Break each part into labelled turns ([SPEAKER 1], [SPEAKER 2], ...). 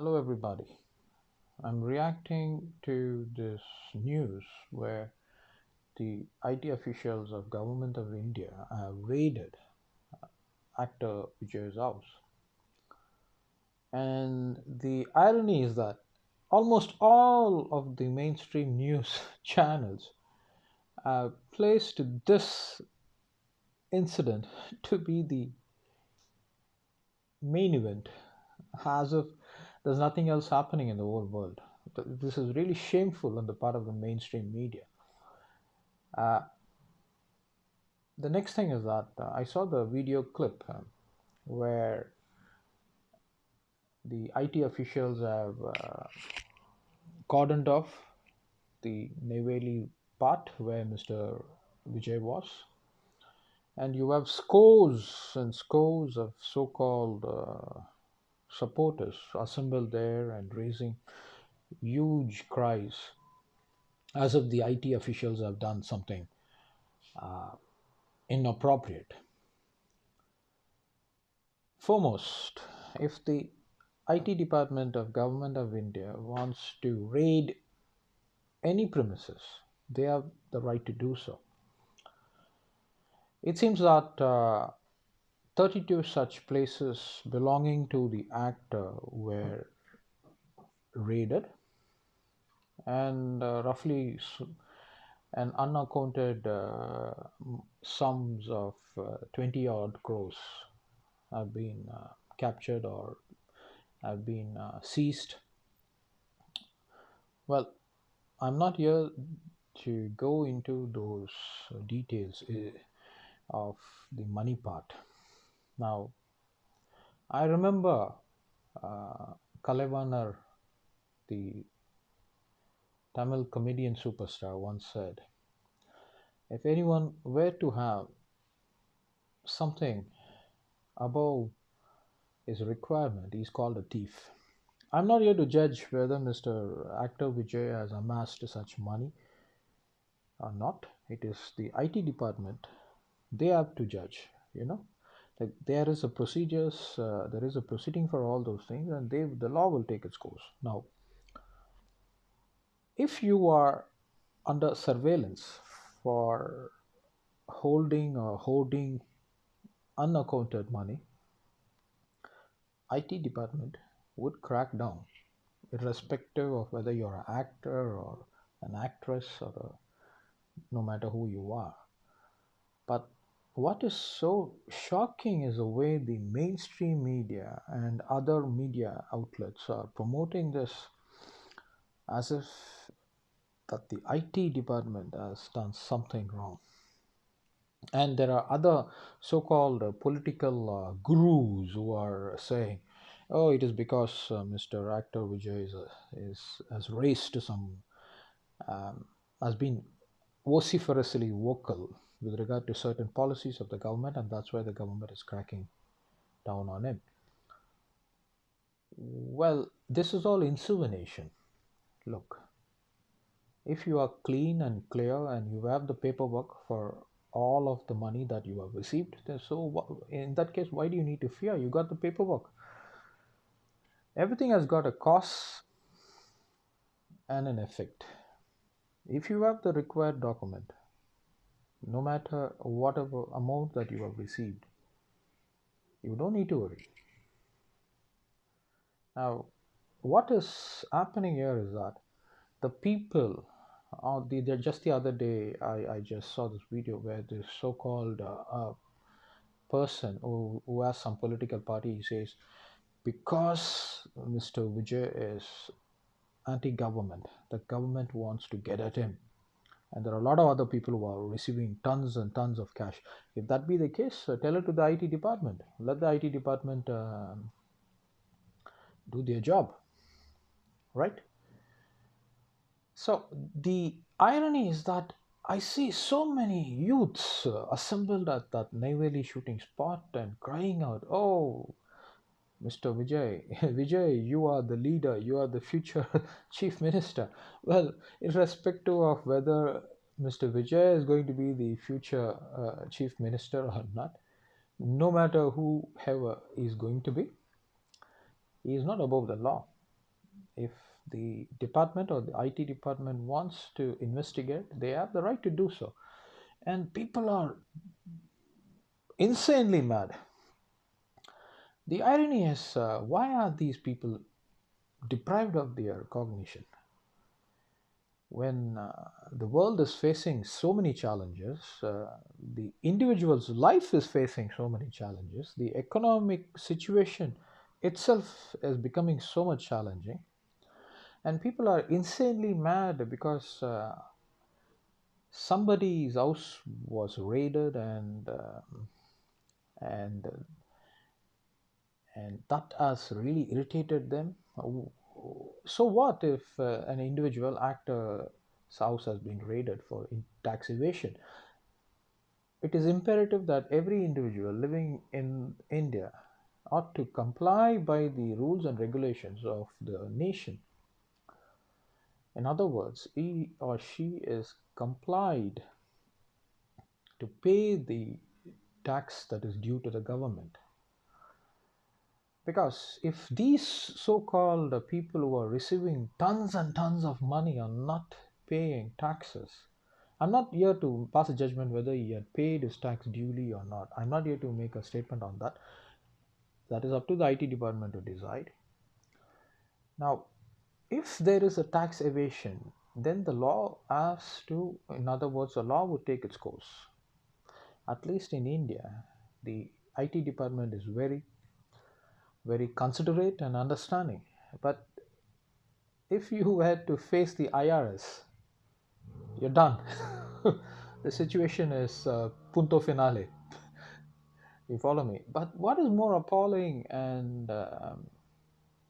[SPEAKER 1] Hello, everybody. I'm reacting to this news where the IT officials of Government of India have raided actor Vijay's house. And the irony is that almost all of the mainstream news channels have placed this incident to be the main event, as if there's nothing else happening in the whole world. This is really shameful on the part of the mainstream media. Uh, the next thing is that I saw the video clip where the IT officials have cordoned off the Neyveli part where Mr. Vijay was, and you have scores and scores of so-called supporters assembled there and raising huge cries as if the IT officials have done something inappropriate. Foremost, if the IT department of Government of India wants to raid any premises, they have the right to do so. It seems that 32 such places belonging to the actor were raided, and roughly an unaccounted sums of 20 odd crores have been captured or have been seized. Well, I'm not here to go into those details of the money part. Now, I remember Kalaivanar, the Tamil comedian superstar, once said, if anyone were to have something above his requirement, he's called a thief. I'm not here to judge whether Mr. Actor Vijay has amassed such money or not. It is the IT department. They have to judge, you know. Like there is a procedures, there is a proceeding for all those things, and the law will take its course. Now, if you are under surveillance for holding or hoarding unaccounted money, IT department would crack down, irrespective of whether you're an actor or an actress or no matter who you are. But what is so shocking is the way the mainstream media and other media outlets are promoting this as if that the IT department has done something wrong. And there are other so-called political gurus who are saying, "Oh, it is because Mr. Actor Vijay is has raised some um, has been vociferously vocal with regard to certain policies of the government, and that's why the government is cracking down on him." Well, this is all insinuation. Look, if you are clean and clear and you have the paperwork for all of the money that you have received, then in that case, why do you need to fear? You got the paperwork. Everything has got a cause and an effect. If you have the required document, no matter whatever amount that you have received, you don't need to worry. Now, what is happening here is that the people, just the other day, I just saw this video where this so-called person who has some political party, he says, because Mr. Vijay is anti-government, the government wants to get at him. And there are a lot of other people who are receiving tons and tons of cash. If that be the case, tell it to the IT department. Let the IT department do their job, right? So the irony is that I see so many youths assembled at that Neyveli shooting spot and crying out, "Oh, Mr. Vijay, Vijay, you are the leader, you are the future chief minister." Well, irrespective of whether Mr. Vijay is going to be the future chief minister or not, no matter whoever is going to be, he is not above the law. If the department or the IT department wants to investigate, they have the right to do so. And people are insanely mad. The irony is, why are these people deprived of their cognition when the world is facing so many challenges? The individual's life is facing so many challenges. The economic situation itself is becoming so much challenging, and people are insanely mad because somebody's house was raided, and and that has really irritated them. So what if an individual actor's house has been raided for tax evasion? It is imperative that every individual living in India ought to comply by the rules and regulations of the nation. In other words, he or she is complied to pay the tax that is due to the government. Because if these so-called people who are receiving tons and tons of money are not paying taxes, I'm not here to pass a judgment whether he had paid his tax duly or not. I'm not here to make a statement on that. That is up to the IT department to decide. Now, if there is a tax evasion, then the law has to, in other words, the law would take its course. At least in India, the IT department is very, very considerate and understanding. But if you had to face the IRS, you're done. The situation is punto finale. You follow me? But what is more appalling and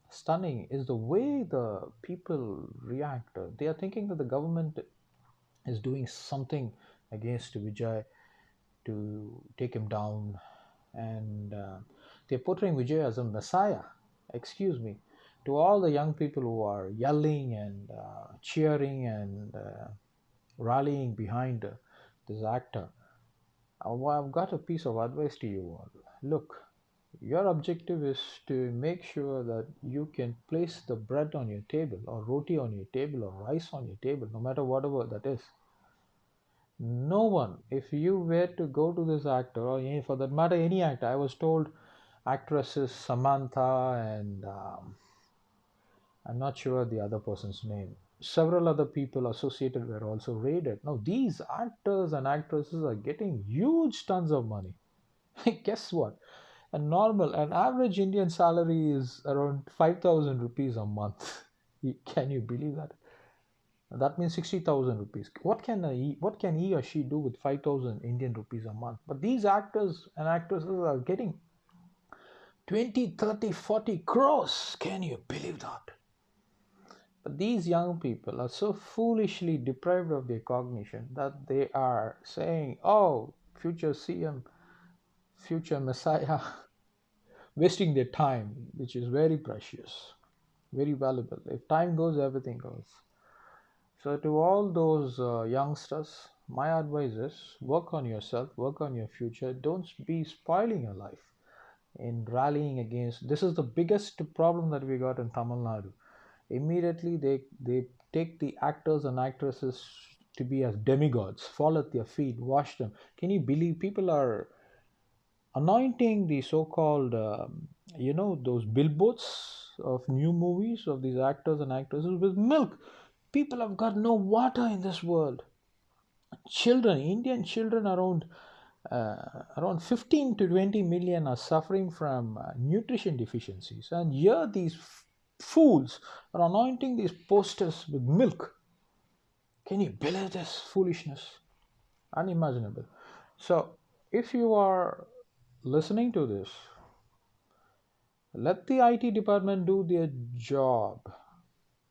[SPEAKER 1] stunning is the way the people react. They are thinking that the government is doing something against Vijay to take him down, and they're portraying Vijay as a messiah. Excuse me. To all the young people who are yelling and cheering and rallying behind this actor, I've got a piece of advice to you all. Look, your objective is to make sure that you can place the bread on your table, or roti on your table, or rice on your table, no matter whatever that is. No one, if you were to go to this actor, or for that matter, any actor, I was told actresses Samantha and I'm not sure the other person's name. Several other people associated were also raided. Now, these actors and actresses are getting huge tons of money. Guess what? An average Indian salary is around 5,000 rupees a month. Can you believe that? That means 60,000 rupees. What can he or she do with 5,000 Indian rupees a month? But these actors and actresses are getting 20, 30, 40 crores. Can you believe that? But these young people are so foolishly deprived of their cognition that they are saying, oh, future CM, future Messiah, wasting their time, which is very precious, very valuable. If time goes, everything goes. So, to all those youngsters, my advice is work on yourself, work on your future. Don't be spoiling your life in rallying against. This is the biggest problem that we got in Tamil Nadu. Immediately, they take the actors and actresses to be as demigods, fall at their feet, wash them. Can you believe people are anointing the so-called those billboards of new movies of these actors and actresses with milk? People have got no water in this world. Children, Indian children, around 15 to 20 million are suffering from nutrition deficiencies, and here these fools are anointing these posters with milk. Can you believe this foolishness? Unimaginable. So if you are listening to this, let the IT department do their job.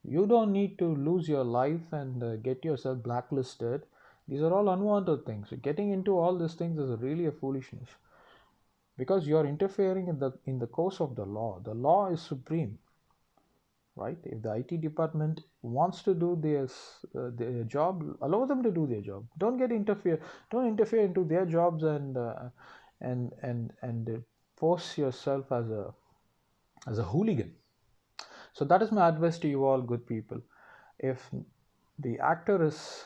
[SPEAKER 1] You don't need to lose your life and get yourself blacklisted. These are all unwanted things. Getting into all these things is really a foolishness, because you are interfering in the course of the law. The law is supreme, right? If the IT department wants to do their job, allow them to do their job. Don't get interfere. Don't interfere into their jobs and force yourself as a hooligan. So that is my advice to you all, good people. If the actor is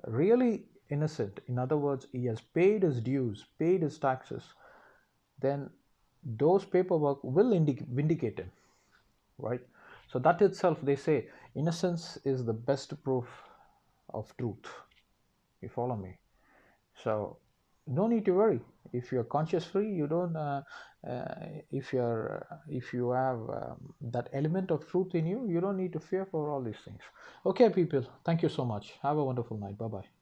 [SPEAKER 1] really innocent, in other words, he has paid his dues, paid his taxes, then those paperwork will vindicate him, right? So that itself, they say, innocence is the best proof of truth. You follow me? So no need to worry. If you're conscious free, you don't. If you have that element of truth in you, you don't need to fear for all these things. Okay, people. Thank you so much. Have a wonderful night. Bye bye.